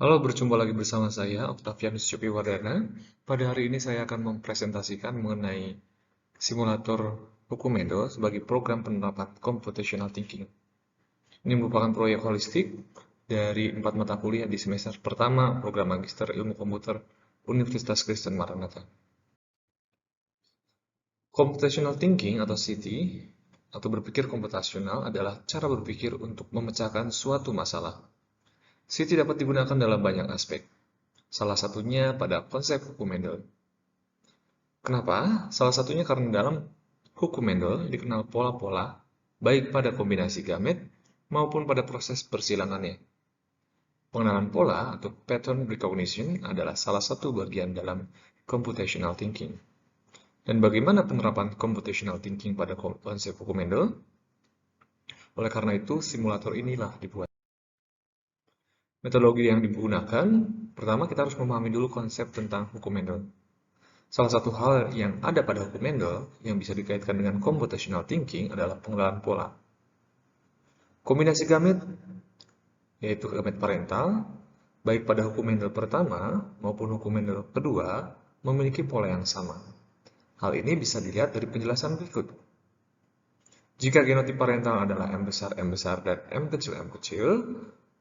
Halo, berjumpa lagi bersama saya, Octavianus Wardana. Pada hari ini saya akan mempresentasikan mengenai simulator Hukumendo sebagai program penerapan computational thinking. Ini merupakan proyek holistik dari 4 mata kuliah di semester pertama program Magister Ilmu Komputer Universitas Kristen Maranatha. Computational thinking atau CT atau berpikir komputasional adalah cara berpikir untuk memecahkan suatu masalah. CT dapat digunakan dalam banyak aspek, salah satunya pada konsep hukum Mendel. Kenapa? Salah satunya karena dalam hukum Mendel dikenal pola-pola baik pada kombinasi gamet maupun pada proses persilangannya. Pengenalan pola atau pattern recognition adalah salah satu bagian dalam computational thinking. Dan bagaimana penerapan computational thinking pada konsep hukum Mendel? Oleh karena itu, simulator inilah dibuat. Metodologi yang digunakan, pertama kita harus memahami dulu konsep tentang hukum Mendel. Salah satu hal yang ada pada hukum Mendel yang bisa dikaitkan dengan computational thinking adalah pengenalan pola. Kombinasi gamet, yaitu gamet parental, baik pada hukum Mendel pertama maupun hukum Mendel kedua, memiliki pola yang sama. Hal ini bisa dilihat dari penjelasan berikut. Jika genotip parental adalah M besar, dan M kecil,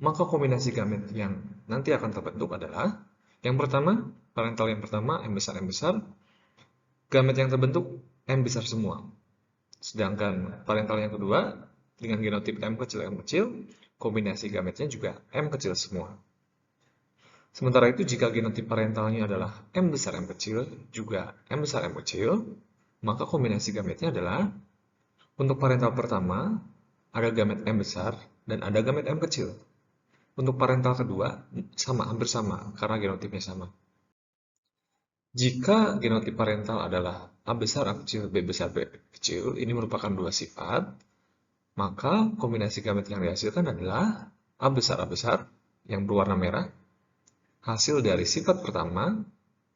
maka kombinasi gamet yang nanti akan terbentuk adalah yang pertama, parental yang pertama, M besar, gamet yang terbentuk M besar semua. Sedangkan parental yang kedua, dengan genotip M kecil, kombinasi gametnya juga M kecil semua. Sementara itu, jika genotip parentalnya adalah M besar M kecil, juga M besar M kecil, maka kombinasi gametnya adalah untuk parental pertama, ada gamet M besar dan ada gamet M kecil. Untuk parental kedua, sama, hampir sama, karena genotipnya sama. Jika genotip parental adalah A besar A kecil, B besar B kecil, ini merupakan dua sifat, maka kombinasi gamet yang dihasilkan adalah A besar yang berwarna merah. Hasil dari sifat pertama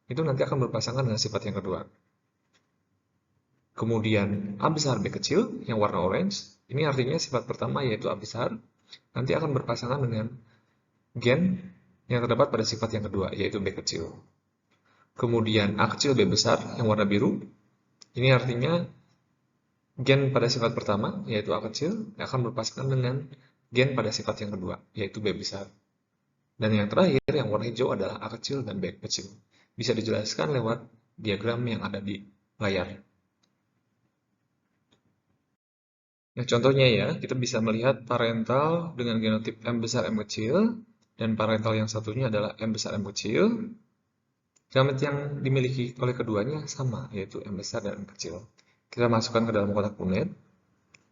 itu nanti akan berpasangan dengan sifat yang kedua. Kemudian A besar B kecil yang warna orange, ini artinya sifat pertama yaitu A besar nanti akan berpasangan dengan gen yang terdapat pada sifat yang kedua yaitu B kecil. Kemudian A kecil B besar yang warna biru, ini artinya gen pada sifat pertama, yaitu A kecil, akan berpasangan dengan gen pada sifat yang kedua, yaitu B besar. Dan yang terakhir, yang warna hijau adalah A kecil dan B kecil. Bisa dijelaskan lewat diagram yang ada di layar. Nah, contohnya ya, kita bisa melihat parental dengan genotip M besar M kecil, dan parental yang satunya adalah M besar M kecil. Gamet yang dimiliki oleh keduanya sama, yaitu M besar dan M kecil. Kita masukkan ke dalam kotak punit.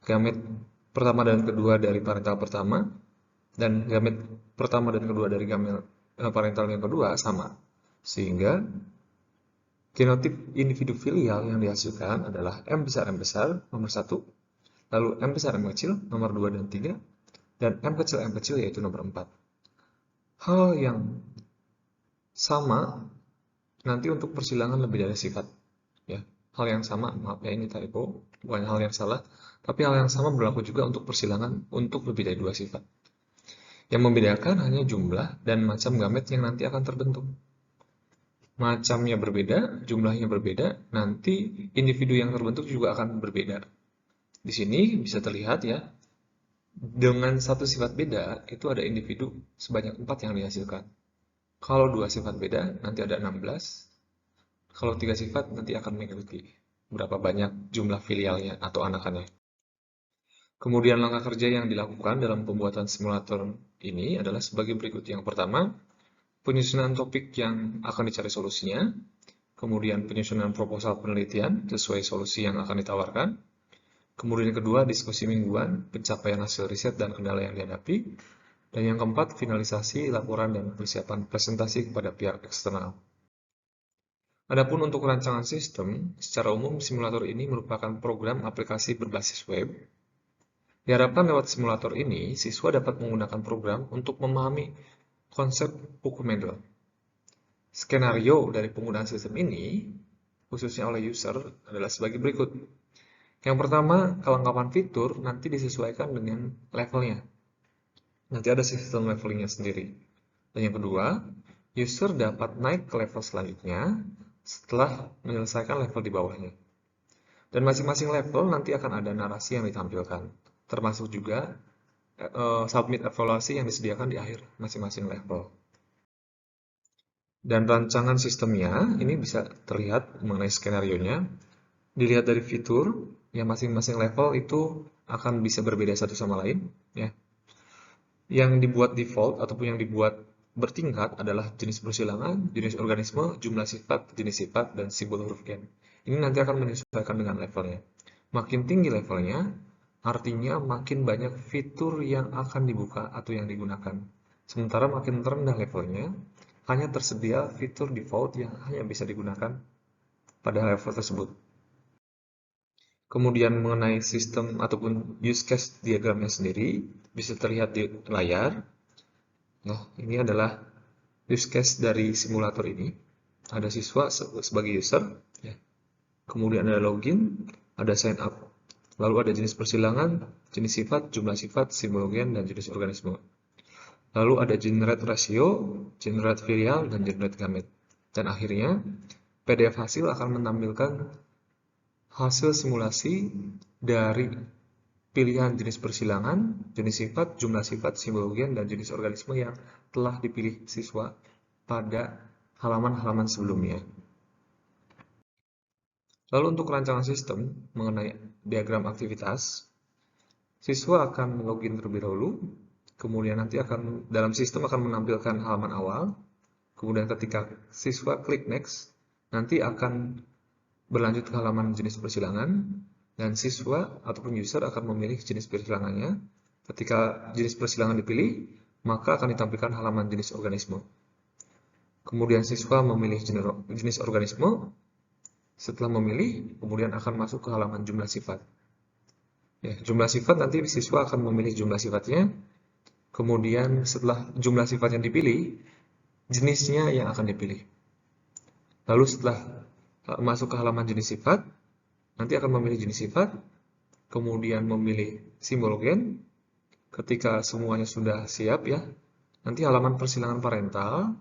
Gamet pertama dan kedua dari parental pertama dan gamet pertama dan kedua dari gamet parental yang kedua sama. Sehingga genotip individu filial yang dihasilkan adalah M besar nomor 1, lalu M besar M kecil nomor 2 dan 3, dan M kecil yaitu nomor 4. Hal yang sama nanti untuk persilangan lebih dari sifat. Ya, hal yang sama, maaf ya ini typo, bukan hal yang salah, tapi hal yang sama berlaku juga untuk persilangan untuk lebih dari dua sifat. Yang membedakan hanya jumlah dan macam gamet yang nanti akan terbentuk. Macamnya berbeda, jumlahnya berbeda, nanti individu yang terbentuk juga akan berbeda. Di sini bisa terlihat ya, dengan satu sifat beda, itu ada individu sebanyak 4 yang dihasilkan. Kalau dua sifat beda, nanti ada 16. Kalau tiga sifat, nanti akan mengikuti berapa banyak jumlah filialnya atau anakannya. Kemudian langkah kerja yang dilakukan dalam pembuatan simulator ini adalah sebagai berikut. Yang pertama, penyusunan topik yang akan dicari solusinya, kemudian penyusunan proposal penelitian sesuai solusi yang akan ditawarkan, kemudian yang kedua, diskusi mingguan, pencapaian hasil riset dan kendala yang dihadapi, dan yang keempat, finalisasi laporan dan persiapan presentasi kepada pihak eksternal. Adapun untuk rancangan sistem, secara umum simulator ini merupakan program aplikasi berbasis web. Diharapkan lewat simulator ini, siswa dapat menggunakan program untuk memahami konsep hukum Mendel. Skenario dari penggunaan sistem ini, khususnya oleh user, adalah sebagai berikut. Yang pertama, kelengkapan fitur nanti disesuaikan dengan levelnya. Nanti ada sistem levelingnya sendiri. Dan yang kedua, user dapat naik ke level selanjutnya setelah menyelesaikan level di bawahnya. Dan masing-masing level nanti akan ada narasi yang ditampilkan, termasuk juga submit evaluasi yang disediakan di akhir masing-masing level. Dan rancangan sistemnya ini bisa terlihat mengenai skenario-nya. Dilihat dari fitur yang masing-masing level itu akan bisa berbeda satu sama lain, ya. Yang dibuat default ataupun yang dibuat bertingkat adalah jenis persilangan, jenis organisme, jumlah sifat, dan simbol huruf gen. Ini nanti akan menyesuaikan dengan levelnya. Makin tinggi levelnya, artinya makin banyak fitur yang akan dibuka atau yang digunakan. Sementara makin rendah levelnya, hanya tersedia fitur default yang hanya bisa digunakan pada level tersebut. Kemudian mengenai sistem ataupun use case diagramnya sendiri, bisa terlihat di layar. Nah, ini adalah use case dari simulator ini. Ada siswa sebagai user, ya. Kemudian ada login, ada sign up. Lalu ada jenis persilangan, jenis sifat, jumlah sifat, simbol gen, dan jenis organisme. Lalu ada generate ratio, generate filial, dan generate gamete. Dan akhirnya, PDF hasil akan menampilkan hasil simulasi dari pilihan jenis persilangan, jenis sifat, jumlah sifat, simbol gen, dan jenis organisme yang telah dipilih siswa pada halaman-halaman sebelumnya. Lalu untuk rancangan sistem mengenai diagram aktivitas, siswa akan login terlebih dahulu, kemudian nanti akan dalam sistem akan menampilkan halaman awal, kemudian ketika siswa klik next, nanti akan berlanjut ke halaman jenis persilangan, dan siswa ataupun user akan memilih jenis persilangannya. Ketika jenis persilangan dipilih, maka akan ditampilkan halaman jenis organisme. Kemudian siswa memilih jenis organisme. Setelah memilih, kemudian akan masuk ke halaman jumlah sifat. Ya, jumlah sifat nanti siswa akan memilih jumlah sifatnya. Kemudian setelah jumlah sifat yang dipilih, jenisnya yang akan dipilih. Lalu setelah masuk ke halaman jenis sifat, nanti akan memilih jenis sifat, kemudian memilih simbol gen. Ketika semuanya sudah siap, ya, nanti halaman persilangan parental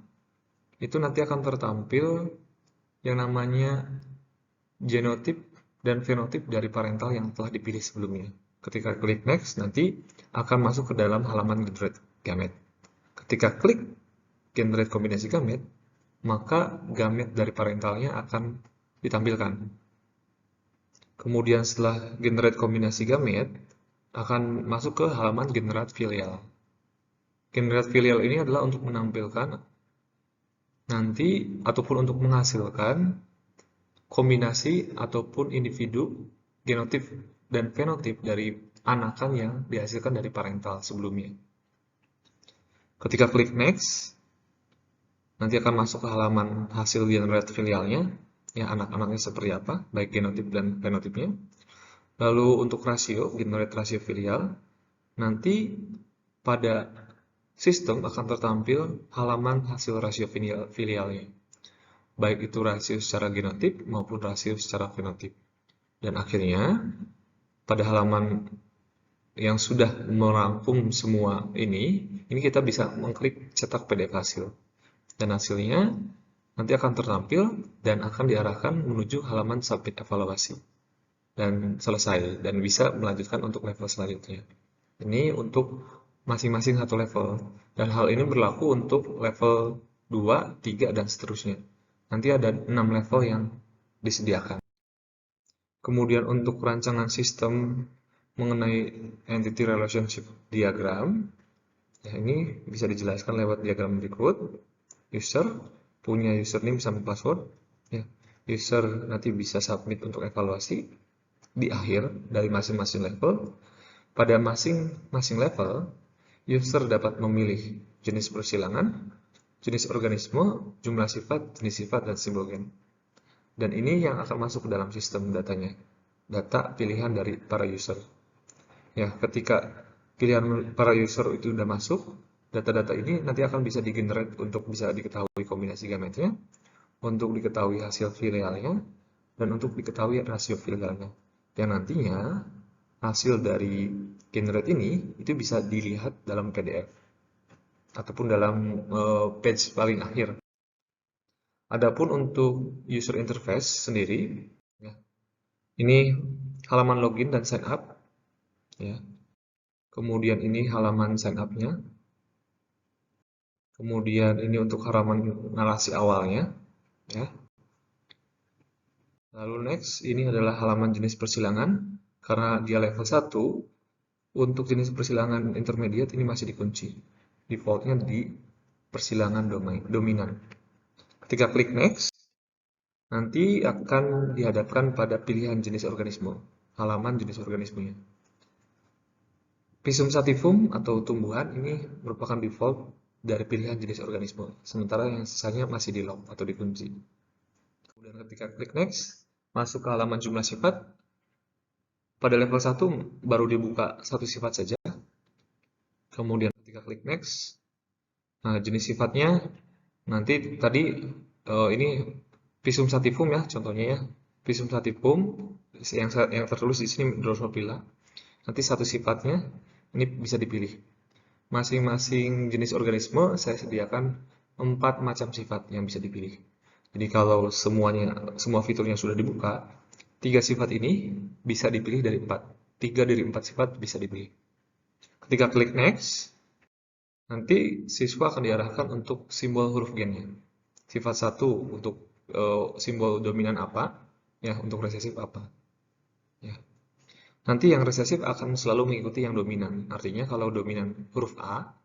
itu nanti akan tertampil yang namanya genotip dan fenotip dari parental yang telah dipilih sebelumnya. Ketika klik next, nanti akan masuk ke dalam halaman generate gamete. Ketika klik generate kombinasi gamete, maka gamete dari parentalnya akan ditampilkan. Kemudian setelah generate kombinasi gamete, akan masuk ke halaman generate filial. Generate filial ini adalah untuk menampilkan nanti ataupun untuk menghasilkan kombinasi ataupun individu genotip dan fenotip dari anakan yang dihasilkan dari parental sebelumnya. Ketika klik next, nanti akan masuk ke halaman hasil generate filialnya, ya, anak-anaknya seperti apa, baik genotip dan fenotipnya. Lalu untuk rasio, generate rasio filial, nanti pada sistem akan tertampil halaman hasil rasio filialnya, baik itu rasio secara genotip maupun rasio secara fenotip. Dan akhirnya, pada halaman yang sudah merangkum semua ini kita bisa mengklik cetak PDF hasil. Dan hasilnya nanti akan tertampil dan akan diarahkan menuju halaman submit evaluasi. Dan selesai, dan bisa melanjutkan untuk level selanjutnya. Ini untuk masing-masing satu level. Dan hal ini berlaku untuk level 2, 3, dan seterusnya. Nanti ada 6 level yang disediakan. Kemudian untuk rancangan sistem mengenai entity relationship diagram, ya, ini bisa dijelaskan lewat diagram berikut. User punya username sama password, ya. User nanti bisa submit untuk evaluasi di akhir dari masing-masing level. Pada masing-masing level, user dapat memilih jenis persilangan, jenis organisme, jumlah sifat, jenis sifat, dan simbol gen. Dan ini yang akan masuk ke dalam sistem datanya, data pilihan dari para user. Ya, ketika pilihan para user itu sudah masuk, data-data ini nanti akan bisa digenerate untuk bisa diketahui kombinasi gametnya, untuk diketahui hasil filialnya, dan untuk diketahui rasio filialnya. Yang nantinya hasil dari generate ini itu bisa dilihat dalam PDF. ataupun dalam page paling akhir. Adapun untuk user interface sendiri, ya, ini halaman login dan sign up, ya. Kemudian ini halaman sign up-nya. Kemudian ini untuk halaman narasi awalnya, ya. Lalu next, ini adalah halaman jenis persilangan. Karena dia level 1, untuk jenis persilangan intermediate ini masih dikunci. Defaultnya di persilangan dominan. Ketika klik next, nanti akan dihadapkan pada pilihan jenis organisme, halaman jenis organismenya. Pisum sativum atau tumbuhan ini merupakan default dari pilihan jenis organisme, sementara yang sisanya masih di lock atau dikunci. Kemudian ketika klik next, masuk ke halaman jumlah sifat. Pada level 1 baru dibuka satu sifat saja. Kemudian ketika klik next, nah jenis sifatnya nanti tadi ini Pisum sativum ya contohnya ya. Pisum sativum yang tertulis di sini Drosophila. Nanti satu sifatnya ini bisa dipilih. Masing-masing jenis organisme saya sediakan 4 macam sifat yang bisa dipilih. Jadi kalau semua fiturnya sudah dibuka, 3 sifat ini bisa dipilih dari 4. 3 dari 4 sifat bisa dipilih. Ketika klik next, nanti siswa akan diarahkan untuk simbol huruf gennya. Sifat 1 untuk simbol dominan apa, ya untuk resesif apa. Ya. Nanti yang resesif akan selalu mengikuti yang dominan. Artinya kalau dominan huruf A,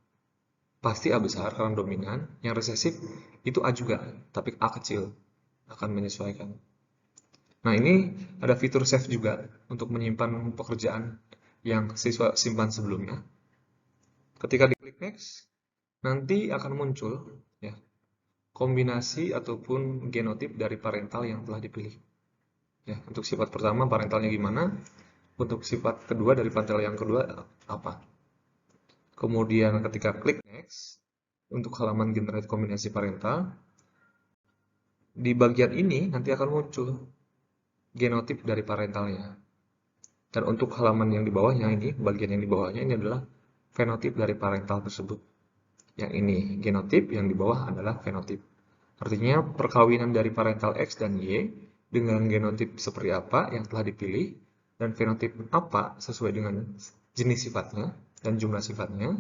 pasti A besar karena dominan. Yang resesif itu A juga, tapi A kecil akan menyesuaikan. Nah ini ada fitur save juga untuk menyimpan pekerjaan yang siswa simpan sebelumnya. Ketika diklik next, nanti akan muncul ya kombinasi ataupun genotip dari parental yang telah dipilih. Ya, untuk sifat pertama parentalnya gimana? Untuk sifat kedua dari parental yang kedua apa? Kemudian ketika klik next, untuk halaman generate kombinasi parental, di bagian ini nanti akan muncul genotip dari parentalnya. Dan untuk halaman yang di bawahnya ini, bagian yang di bawahnya ini adalah fenotip dari parental tersebut. Yang ini genotip, yang di bawah adalah fenotip. Artinya perkawinan dari parental X dan Y dengan genotip seperti apa yang telah dipilih dan fenotip apa sesuai dengan jenis sifatnya dan jumlah sifatnya,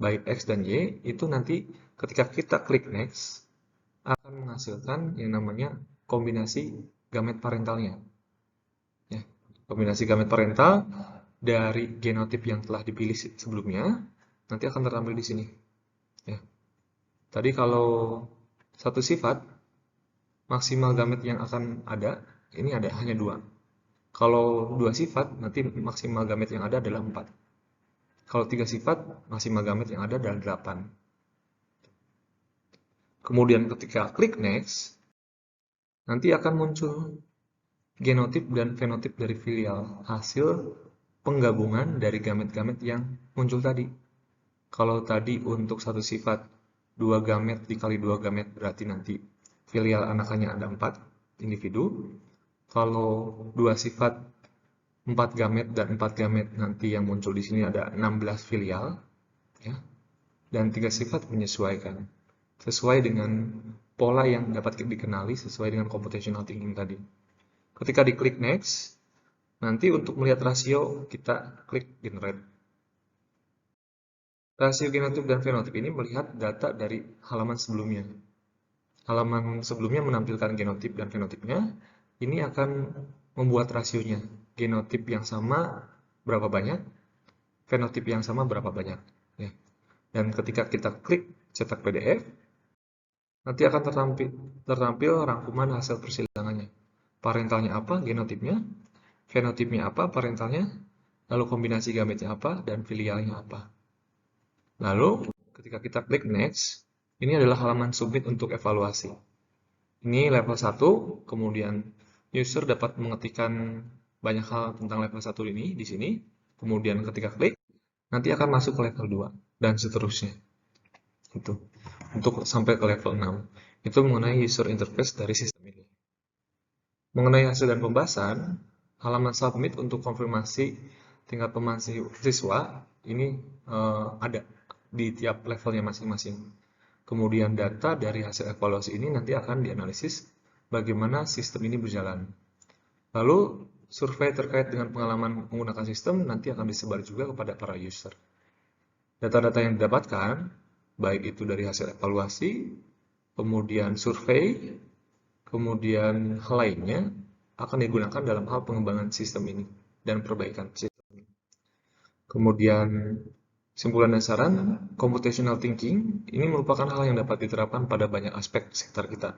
baik X dan Y, itu nanti ketika kita klik next akan menghasilkan yang namanya kombinasi gamet parentalnya. Ya, kombinasi gamet parental dari genotip yang telah dipilih sebelumnya nanti akan terampil di sini. Ya. Tadi kalau satu sifat maksimal gamet yang akan ada ini ada hanya 2. Kalau 2 sifat nanti maksimal gamet yang ada adalah 4. Kalau 3 sifat maksimal gamet yang ada adalah 8. Kemudian ketika klik next nanti akan muncul genotip dan fenotip dari filial hasil penggabungan dari gamet-gamet yang muncul tadi. Kalau tadi untuk satu sifat 2 gamet dikali 2 gamet berarti nanti filial anakannya ada 4 individu. Kalau 2 sifat 4 gamet dan 4 gamet nanti yang muncul di sini ada 16 filial ya. Dan 3 sifat menyesuaikan sesuai dengan pola yang dapat dikenali sesuai dengan computational thinking tadi. Ketika diklik next, nanti untuk melihat rasio kita klik generate. Rasio genotip dan fenotip ini melihat data dari halaman sebelumnya. Halaman sebelumnya menampilkan genotip dan fenotipnya. Ini akan membuat rasionya. Genotip yang sama berapa banyak, fenotip yang sama berapa banyak. Ya. Dan ketika kita klik cetak PDF, nanti akan tertampil rangkuman hasil persilangannya. Parentalnya apa, genotipnya, fenotipnya apa, parentalnya, lalu kombinasi gametnya apa, dan filialnya apa. Lalu, ketika kita klik next, ini adalah halaman submit untuk evaluasi. Ini level 1, kemudian user dapat mengetikkan banyak hal tentang level 1 ini di sini. Kemudian ketika klik, nanti akan masuk ke level 2, dan seterusnya. Itu. Untuk sampai ke level 6. Itu mengenai user interface dari sistem ini. Mengenai hasil dan pembahasan, halaman submit untuk konfirmasi tingkat pemahaman siswa ini ada. di tiap levelnya masing-masing. Kemudian data dari hasil evaluasi ini nanti akan dianalisis bagaimana sistem ini berjalan. Lalu survei terkait dengan pengalaman menggunakan sistem nanti akan disebar juga kepada para user. Data-data yang didapatkan, baik itu dari hasil evaluasi, kemudian survei, kemudian hal lainnya, akan digunakan dalam hal pengembangan sistem ini dan perbaikan sistem ini. Kemudian simpulan dan saran, computational thinking ini merupakan hal yang dapat diterapkan pada banyak aspek sekitar kita.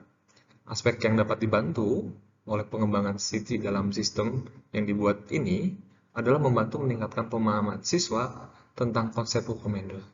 Aspek yang dapat dibantu oleh pengembangan City dalam sistem yang dibuat ini adalah membantu meningkatkan pemahaman siswa tentang konsep hukum handle.